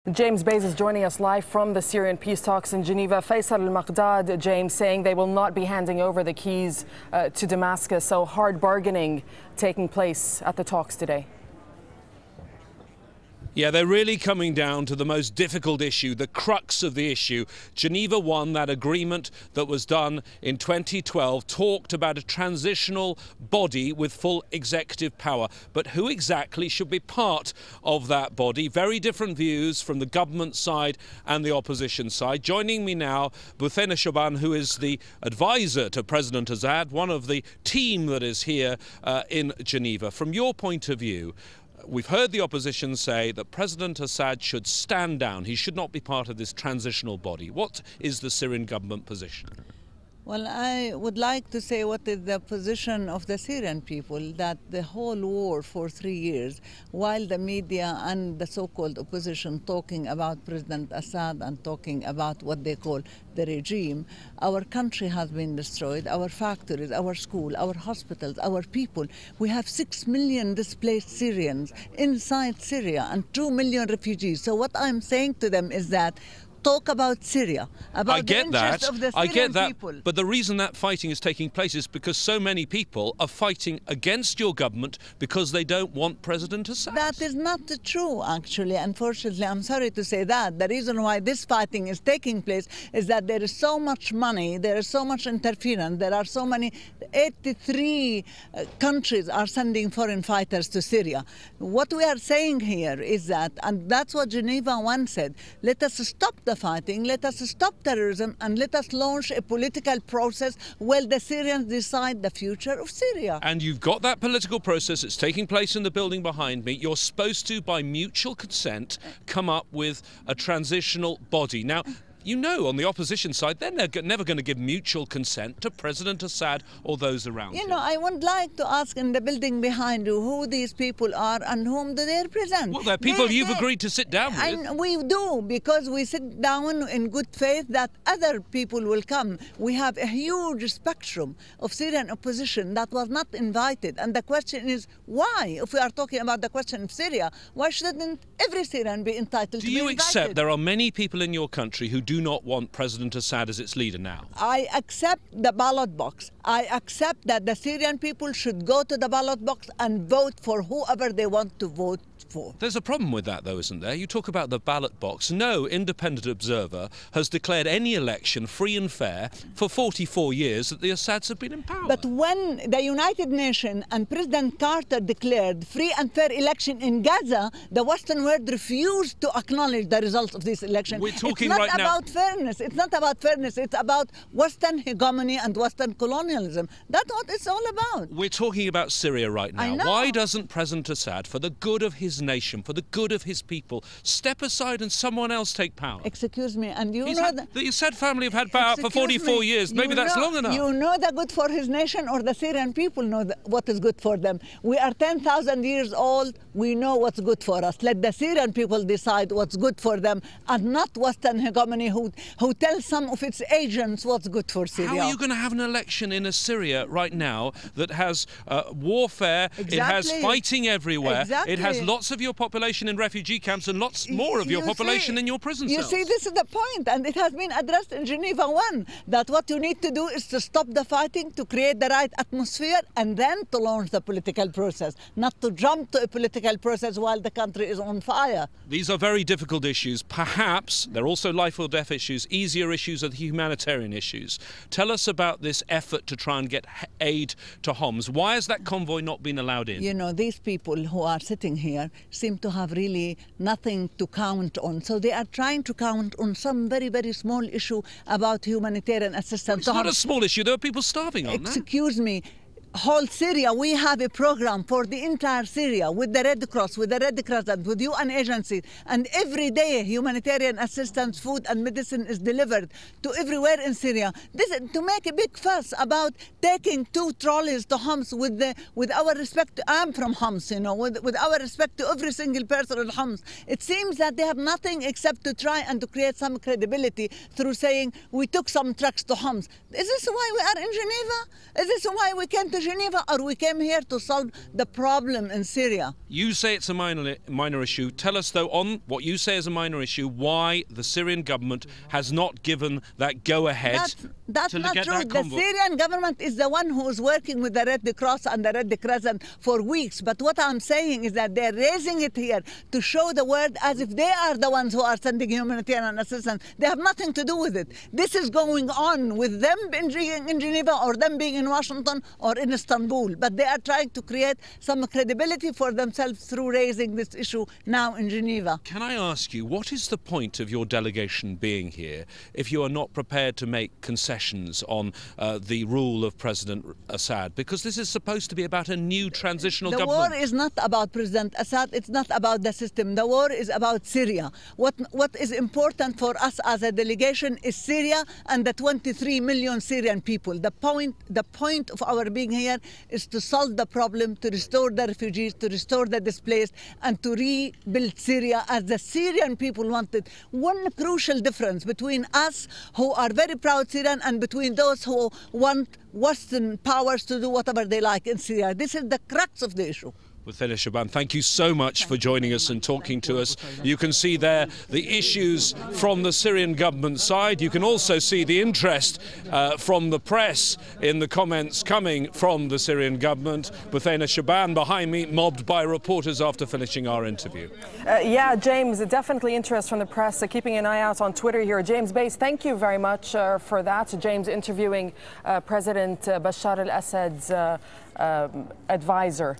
James Bays is joining us live from the Syrian peace talks in Geneva. Faisal al-Maqdad, James, saying they will not be handing over the keys to Damascus. So hard bargaining taking place at the talks today. Yeah, they're really coming down to the most difficult issue, the crux of the issue. Geneva 1, that agreement that was done in 2012, talked about a transitional body with full executive power. But who exactly should be part of that body? Very different views from the government side and the opposition side. Joining me now, Bouthaina Shaaban, who is the advisor to President Assad, one of the team that is here in Geneva. From your point of view, we've heard the opposition say that President Assad should stand down. He should not be part of this transitional body. What is the Syrian government position? Well, I would like to say what is the position of the Syrian people, that the whole war for 3 years, while the media and the so-called opposition talking about President Assad and talking about what they call the regime, our country has been destroyed, our factories, our school, our hospitals, our people. We have 6 million displaced Syrians inside Syria and 2 million refugees. So what I'm saying to them is that talk about Syria, about the interests of the Syrian people. But the reason that fighting is taking place is because so many people are fighting against your government because they don't want President Assad. That is not true, actually. Unfortunately, I'm sorry to say that. The reason why this fighting is taking place is that there is so much money, there is so much interference, there are so many, 83 countries are sending foreign fighters to Syria. What we are saying here is that, and that's what Geneva 1 said, let us stop the fighting, let us stop terrorism, and let us launch a political process where the Syrians decide the future of Syria. And you've got that political process. It's taking place in the building behind me. You're supposed to, by mutual consent, come up with a transitional body. Now, you know, on the opposition side, they're never going to give mutual consent to President Assad or those around him. You know, I would like to ask in the building behind you who these people are and whom do they represent. Well, they're people you've agreed to sit down with. And we do, because we sit down in good faith that other people will come. We have a huge spectrum of Syrian opposition that was not invited. And the question is, why? If we are talking about the question of Syria, why shouldn't every Syrian be entitled to be invited? Do you accept there are many people in your country who do not want President Assad as its leader now? I accept the ballot box. I accept that the Syrian people should go to the ballot box and vote for whoever they want to vote for. There's a problem with that, though, isn't there? You talk about the ballot box. No independent observer has declared any election free and fair for 44 years that the Assads have been in power. But when the United Nations and President Carter declared free and fair election in Gaza, the Western world refused to acknowledge the results of this election. We're talking it's not right now about fairness. It's not about fairness. It's about Western hegemony and Western colonialism. That's what it's all about. We're talking about Syria right now. I know. Why doesn't President Assad, for the good of his nation, for the good of his people, step aside and someone else take power? Excuse me, and you know that the Assad family have had power for 44 years. Maybe that's long enough. You know the good for his nation, or the Syrian people know what is good for them. We are 10,000 years old. We know what's good for us. Let the Syrian people decide what's good for them, and not Western hegemony who tells some of its agents what's good for Syria. How are you going to have an election in a Syria right now that has warfare, exactly. It has fighting everywhere, exactly. It has lots of your population in refugee camps and lots more of your population in your prison cells? You see, this is the point, and it has been addressed in Geneva 1, that what you need to do is to stop the fighting, to create the right atmosphere, and then to launch the political process, not to jump to a political process while the country is on fire. These are very difficult issues. Perhaps they're also life or death issues. Easier issues are the humanitarian issues. Tell us about this effort to try and get aid to Homs. Why has that convoy not been allowed in? You know, these people who are sitting here seem to have really nothing to count on. So they are trying to count on some very, very small issue about humanitarian assistance. Well, it's not a small issue. There are people starving, aren't there? Excuse me. Whole Syria, we have a program for the entire Syria with the Red Cross, with the Red Crescent, with UN agencies, and every day humanitarian assistance, food and medicine is delivered to everywhere in Syria. This to make a big fuss about taking 2 trolleys to Homs with our respect. I'm from Homs, you know, with our respect to every single person in Homs. It seems that they have nothing except to try and to create some credibility through saying we took some trucks to Homs. Is this why we are in Geneva? Is this why we came to to Geneva, or we came here to solve the problem in Syria. You say it's a minor issue. Tell us, though, on what you say is a minor issue, why the Syrian government has not given that go-ahead. That's not get true. that The convoy. Syrian government is the one who is working with the Red Cross and the Red Crescent for weeks. But what I'm saying is that they're raising it here to show the world as if they are the ones who are sending humanitarian assistance. They have nothing to do with it. This is going on with them being in Geneva or them being in Washington or in Istanbul. But they are trying to create some credibility for themselves through raising this issue now in Geneva. Can I ask you, what is the point of your delegation being here if you are not prepared to make concessions on the rule of President Assad? Because this is supposed to be about a new transitional government. The war is not about President Assad. It's not about the system. The war is about Syria. What is important for us as a delegation is Syria and the 23 million Syrian people. The point of our being here is to solve the problem, to restore the refugees, to restore the displaced, and to rebuild Syria as the Syrian people wanted. One crucial difference between us, who are very proud Syrian, and between those who want Western powers to do whatever they like in Syria. This is the crux of the issue. Bouthaina Shaaban, thank you so much for joining us and talking to us. You can see there the issues from the Syrian government side. You can also see the interest from the press in the comments coming from the Syrian government. Bouthaina Shaaban behind me, mobbed by reporters after finishing our interview. Yeah, James, definitely interest from the press. Keeping an eye out on Twitter here. James Bass, thank you very much for that. James interviewing President Bashar al-Assad's advisor.